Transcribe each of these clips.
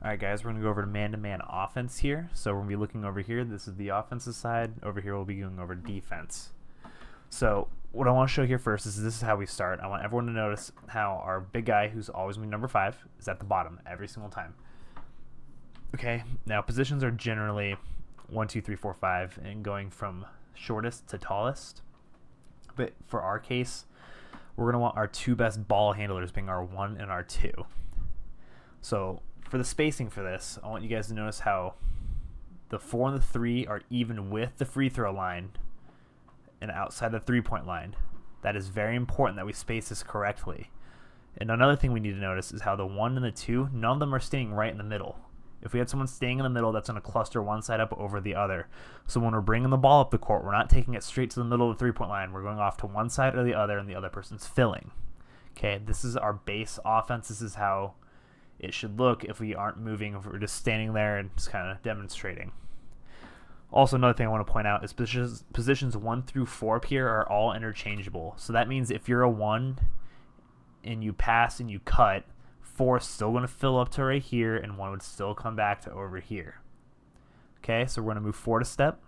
Alright guys, we're going to go over to man-to-man offense here. So we're going to be looking over here. This is the offensive side. Over here we'll be going over defense. So what I want to show here first is this is how we start. I want everyone to notice how our big guy, who's always going to be number 5, is at the bottom every single time. Okay, now positions are generally 1, 2, 3, 4, 5, and going from shortest to tallest. But for our case, we're going to want our 2 best ball handlers being our 1 and our 2. So for the spacing for this, I want you guys to notice how the 4 and the 3 are even with the free throw line and outside the 3-point line. That is very important that we space this correctly. And another thing we need to notice is how the 1 and the 2, none of them are staying right in the middle. If we had someone staying in the middle, that's going to cluster one side up over the other. So when we're bringing the ball up the court, we're not taking it straight to the middle of the 3-point line. We're going off to one side or the other, and the other person's filling. Okay, this is our base offense. This is how it should look if we aren't moving, if we're just standing there and just kind of demonstrating. Also, another thing I want to point out is positions 1 through 4 up here are all interchangeable. So that means if you're a 1 and you pass and you cut, 4 is still going to fill up to right here, and 1 would still come back to over here. Okay, so we're going to move forward a step.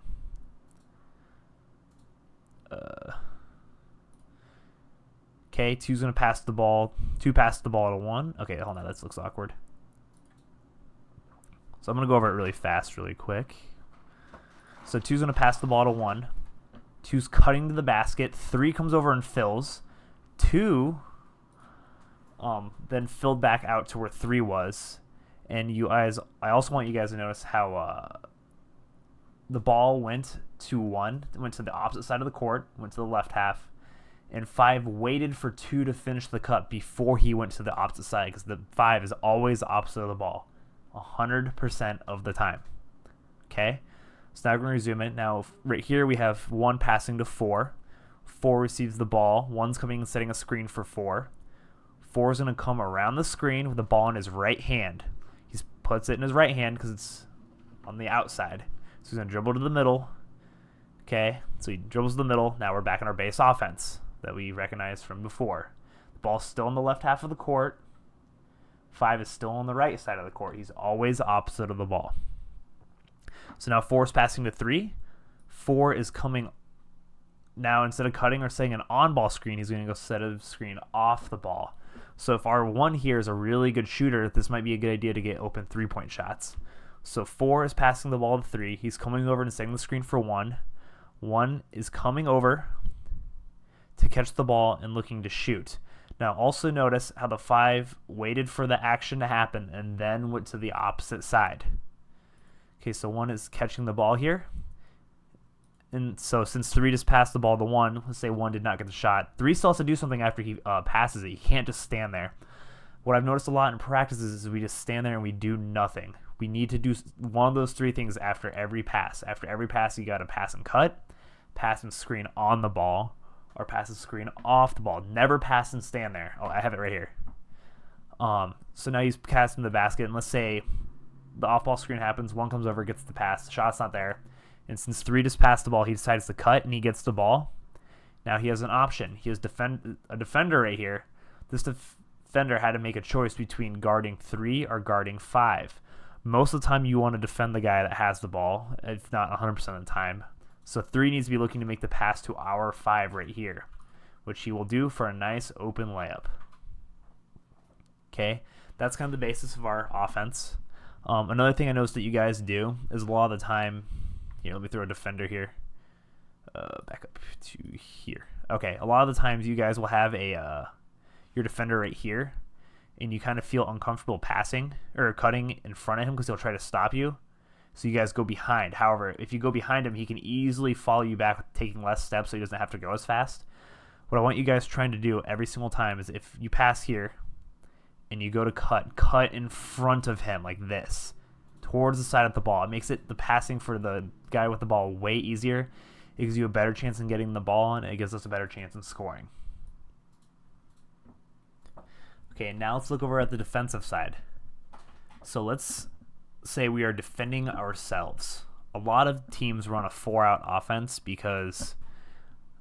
Okay, 2's going to pass the ball. 2 passes the ball to 1. Okay, hold on, that looks awkward. So I'm going to go over it really fast, really quick. So 2's going to pass the ball to 1. 2's cutting to the basket. 3 comes over and fills. 2 then filled back out to where 3 was. And you guys, I also want you guys to notice how the ball went to 1, went to the opposite side of the court, went to the left half. And 5 waited for 2 to finish the cut before he went to the opposite side, because the 5 is always the opposite of the ball 100% of the time. Okay, so now we're going to resume it. Now right here we have 1 passing to 4. 4 receives the ball. 1's coming and setting a screen for 4. 4 is going to come around the screen with the ball in his right hand. He puts it in his right hand because it's on the outside. So he's going to dribble to the middle. Okay, so he dribbles to the middle. Now we're back in our base offense that we recognized from before. The ball's still in the left half of the court. 5 is still on the right side of the court. He's always opposite of the ball. So now 4 is passing to 3. 4 is coming now, instead of cutting or setting an on-ball screen, he's going to go set a screen off the ball. So if our 1 here is a really good shooter, this might be a good idea to get open 3-point shots. So 4 is passing the ball to 3. He's coming over and setting the screen for 1. 1 is coming over to catch the ball and looking to shoot. Now also notice how the 5 waited for the action to happen and then went to the opposite side. Okay, so 1 is catching the ball here. And so since 3 just passed the ball to 1, let's say 1 did not get the shot, 3 still has to do something after he passes it. He can't just stand there. What I've noticed a lot in practices is we just stand there and we do nothing. We need to do one of those 3 things after every pass. After every pass, you got to pass and cut, pass and screen on the ball, or pass and screen off the ball. Never pass and stand there. Oh, I have it right here. So now he's casting the basket, and let's say the off-ball screen happens. 1 comes over, gets the pass. The shot's not there. And since 3 just passed the ball, he decides to cut, and he gets the ball. Now he has an option. He has a defender right here. This defender had to make a choice between guarding 3 or guarding 5. Most of the time, you want to defend the guy that has the ball, if not 100% of the time. So 3 needs to be looking to make the pass to our 5 right here, which he will do for a nice open layup. Okay, that's kind of the basis of our offense. Another thing I noticed that you guys do is a lot of the time, here, let me throw a defender here, back up to here. Okay, a lot of the times you guys will have your defender right here, and you kind of feel uncomfortable passing or cutting in front of him because he'll try to stop you. So you guys go behind. However, if you go behind him, he can easily follow you back with taking less steps so he doesn't have to go as fast. What I want you guys trying to do every single time is if you pass here and you go to cut in front of him like this, towards the side of the ball. It makes it the passing for the guy with the ball way easier. It gives you a better chance in getting the ball, and it gives us a better chance in scoring. Okay, now let's look over at the defensive side. So let's say we are defending ourselves. A lot of teams run a 4-out offense because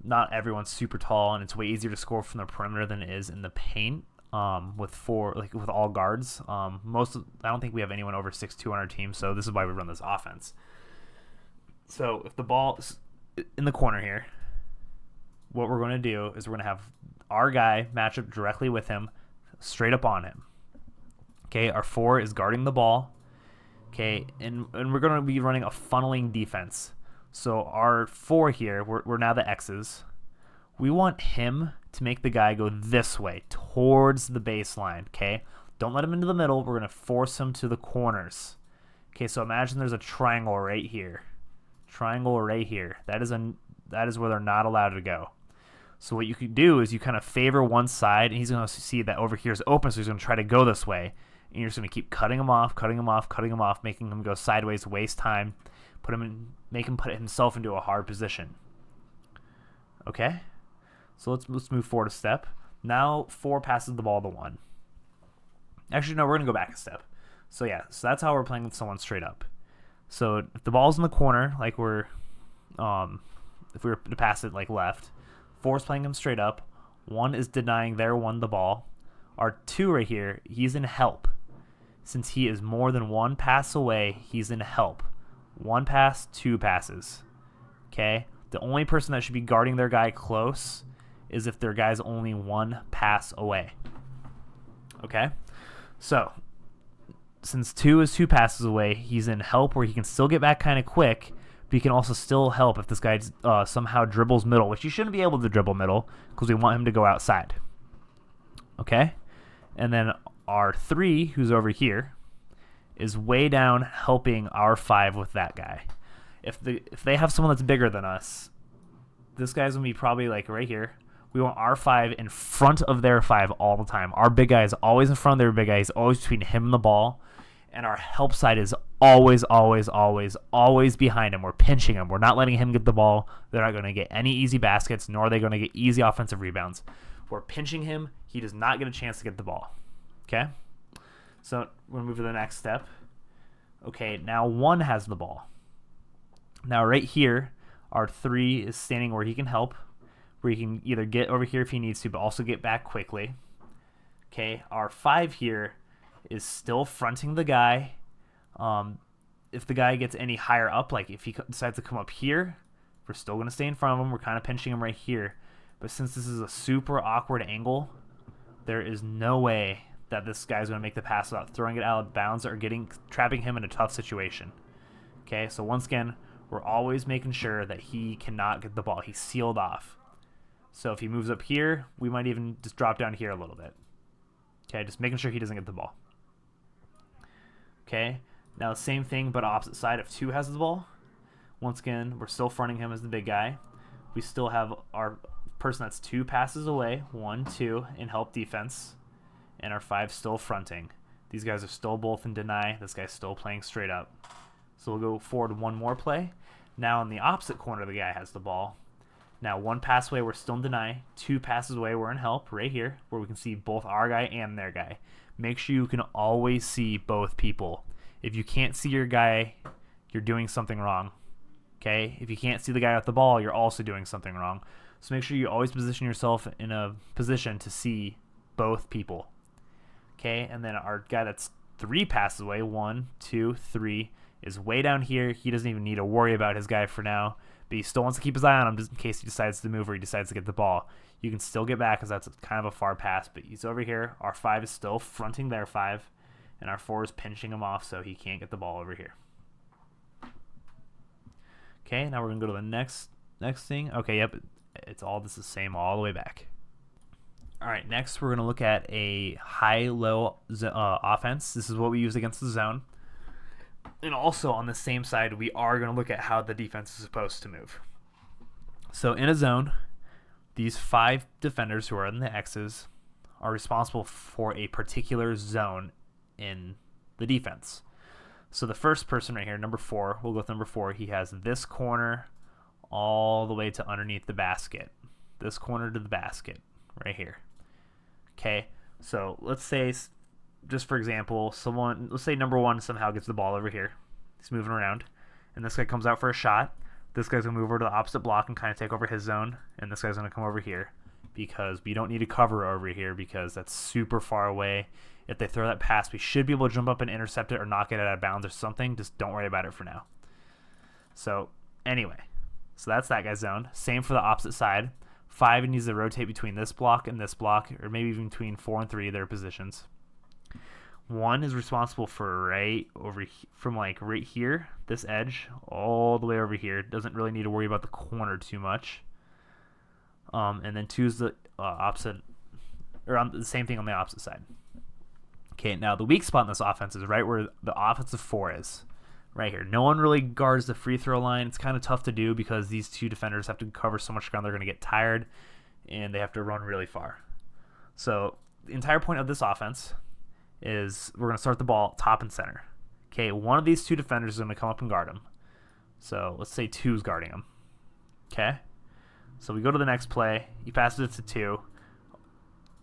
not everyone's super tall, and it's way easier to score from the perimeter than it is in the paint. with four, like with all guards. I don't think we have anyone over 6'2" on our team, so this is why we run this offense. So if the ball is in the corner here, what we're going to do is we're going to have our guy match up directly with him, straight up on him. Okay, our 4 is guarding the ball. Okay, and we're going to be running a funneling defense. So our 4 here, we're now the X's. We want him to make the guy go this way, towards the baseline, okay? Don't let him into the middle. We're going to force him to the corners. Okay, so imagine there's a triangle right here. Triangle right here. That is where they're not allowed to go. So what you could do is you kind of favor one side, and he's going to see that over here is open, so he's going to try to go this way. And you're just going to keep cutting him off, making him go sideways, waste time, make him put himself into a hard position. Okay? So let's move forward a step. Now 4 passes the ball to 1. Actually, no, we're going to go back a step. So yeah, so that's how we're playing with someone straight up. So if the ball's in the corner, like if we were to pass it like left, 4 is playing him straight up. 1 is denying their 1 the ball. Our 2 right here, he's in help. Since he is more than 1 pass away, he's in help. 1 pass, 2 passes. Okay? The only person that should be guarding their guy close is if their guy's only 1 pass away. Okay? So, since 2 is 2 passes away, he's in help where he can still get back kind of quick, but he can also still help if this guy somehow dribbles middle, which you shouldn't be able to dribble middle because we want him to go outside. Okay? And then our 3, who's over here, is way down helping our 5 with that guy. If they have someone that's bigger than us, this guy's going to be probably like right here. We want our 5 in front of their 5 all the time. Our big guy is always in front of their big guy. He's always between him and the ball. And our help side is always behind him. We're pinching him. We're not letting him get the ball. They're not going to get any easy baskets, nor are they going to get easy offensive rebounds. We're pinching him. He does not get a chance to get the ball. Okay? So we're going to move to the next step. Okay, now 1 has the ball. Now right here, our 3 is standing where he can help, where he can either get over here if he needs to, but also get back quickly. Okay, our 5 here is still fronting the guy. If the guy gets any higher up, like if he decides to come up here, we're still going to stay in front of him. We're kind of pinching him right here. But since this is a super awkward angle, there is no way that this guy's going to make the pass without throwing it out of bounds or trapping him in a tough situation. Okay, so once again, we're always making sure that he cannot get the ball. He's sealed off. So if he moves up here, we might even just drop down here a little bit. Okay, just making sure he doesn't get the ball. Okay, now the same thing but opposite side. If 2 has the ball, once again, we're still fronting him as the big guy. We still have our person that's 2 passes away, 1, 2, in help defense, and our 5 still fronting. These guys are still both in deny. This guy's still playing straight up. So we'll go forward 1 more play. Now in the opposite corner, the guy has the ball. Now 1 pass away, we're still in deny. 2 passes away, we're in help right here, where we can see both our guy and their guy. Make sure you can always see both people. If you can't see your guy, you're doing something wrong. Okay? If you can't see the guy with the ball, you're also doing something wrong. So make sure you always position yourself in a position to see both people. Okay? And then our guy that's 3 passes away, 1, 2, 3, is way down here. He doesn't even need to worry about his guy for now, but he still wants to keep his eye on him just in case he decides to move or he decides to get the ball. You can still get back because that's kind of a far pass, but he's over here. Our 5 is still fronting their 5, and our 4 is pinching him off so he can't get the ball over here. Okay, now we're going to go to the next thing. Okay, yep, this is the same all the way back. All right, next we're going to look at a high-low offense. This is what we use against the zone. And also on the same side, we are going to look at how the defense is supposed to move. So in a zone, these 5 defenders who are in the X's are responsible for a particular zone in the defense. So the first person right here, number 4, we'll go with number 4. He has this corner all the way to underneath the basket. This corner to the basket right here. Okay, so let's say, just for example, let's say number 1 somehow gets the ball over here. He's moving around, and this guy comes out for a shot. This guy's going to move over to the opposite block and kind of take over his zone, and this guy's going to come over here. because we don't need to cover over here because that's super far away. If they throw that pass, we should be able to jump up and intercept it or knock it out of bounds or something. Just don't worry about it for now. So anyway, so that's that guy's zone. Same for the opposite side. 5 needs to rotate between this block and this block, or maybe even between 4 and 3 of their positions. 1 is responsible for from like right here, this edge, all the way over here. Doesn't really need to worry about the corner too much. And then 2 is the opposite, or on the same thing on the opposite side. Okay, now the weak spot in this offense is right where the offensive 4 is. Right here. No one really guards the free throw line. It's kind of tough to do because these 2 defenders have to cover so much ground they're going to get tired, and they have to run really far. So the entire point of this offense is we're going to start the ball top and center. Okay, one of these 2 defenders is going to come up and guard him. So let's say 2 is guarding him. Okay, so we go to the next play. He passes it to 2.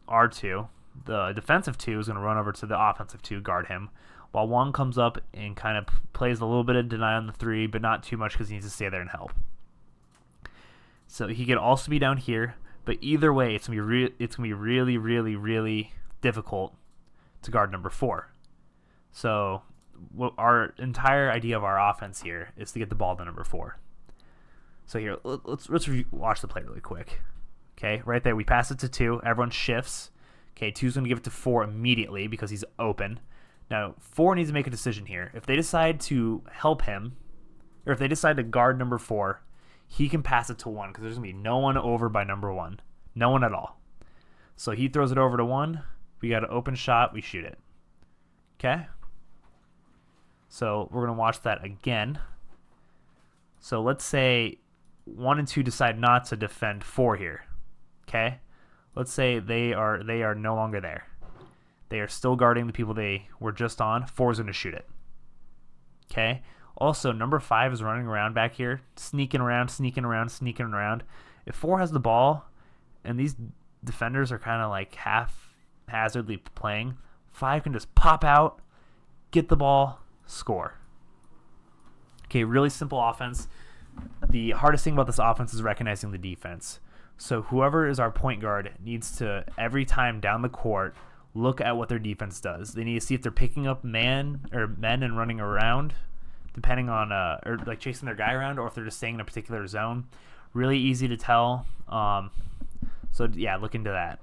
R2. The defensive 2 is going to run over to the offensive 2, guard him, while 1 comes up and kind of plays a little bit of deny on the 3, but not too much because he needs to stay there and help. So he could also be down here, but either way, it's gonna be really, really, really difficult to guard number 4. So what our entire idea of our offense here is to get the ball to number 4. So here, let's watch the play really quick. Okay, right there, we pass it to 2. Everyone shifts. Okay, 2's going to give it to 4 immediately because he's open. Now, 4 needs to make a decision here. If they decide to help him, or if they decide to guard number 4, he can pass it to 1 because there's going to be no one over by number 1. No one at all. So he throws it over to 1. We got an open shot. We shoot it. Okay? So we're going to watch that again. So let's say 1 and 2 decide not to defend 4 here. Okay? Let's say they are no longer there. They are still guarding the people they were just on. 4 is going to shoot it. Okay? Also, number 5 is running around back here, sneaking around. If 4 has the ball, and these defenders are kind of like haphazardly playing, 5 can just pop out, get the ball, score. Okay, really simple offense. The hardest thing about this offense is recognizing the defense. So whoever is our point guard needs to, every time down the court, look at what their defense does. They need to see if they're picking up men and running around, depending on or like chasing their guy around, or if they're just staying in a particular zone. Really easy to tell. So yeah, look into that.